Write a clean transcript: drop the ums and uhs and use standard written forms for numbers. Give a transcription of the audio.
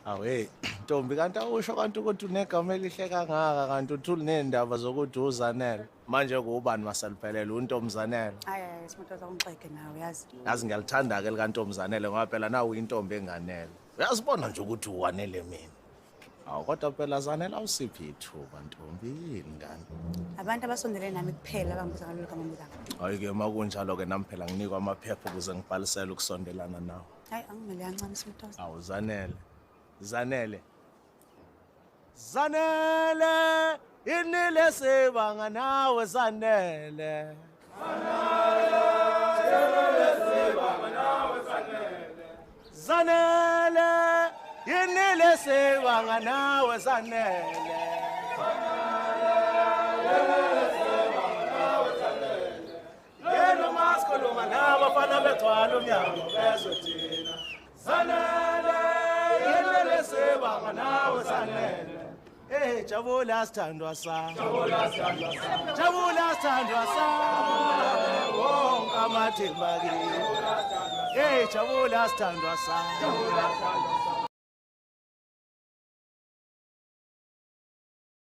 Awe, Ntombi kanti awusho kanti ukuthi unegama elihle kangaka kanti uthi ulinendaba zokuthi uzanele. Manje kubani masaliphelele untombazanele. Hayi Simotoza ungixeke nawe yazi. Yazi ngiyalithanda ke likantombazanele ngoba phela nawe uyintombi enganele. Uyazibona nje ukuthi uwanele mina. Awu kodwa phela zanele awusiphi ithuba Ntombi yini ngani? Abantu abasondele nami kuphela bangibiza ngalolu gama mbizana. Hayi ke makunjalo ke nami phela nginikwa amaphepha ukuze ngibhalisele ukusondelana nawe. Hayi angimele yancane Simotoza. Awu Zanele. Zanele. Zanele inile sebanga nawe Zanele. Zanele inile sebanga nawe Zanele. Yena maskoloma nabafana begcwala umnyango bezothina. Zanele inile sebanga nawe Zanele. Hey jabula sithandwa sami. Jabula sithandwa sami. Wonke amathemba kimi. Hey jabula sithandwa sami.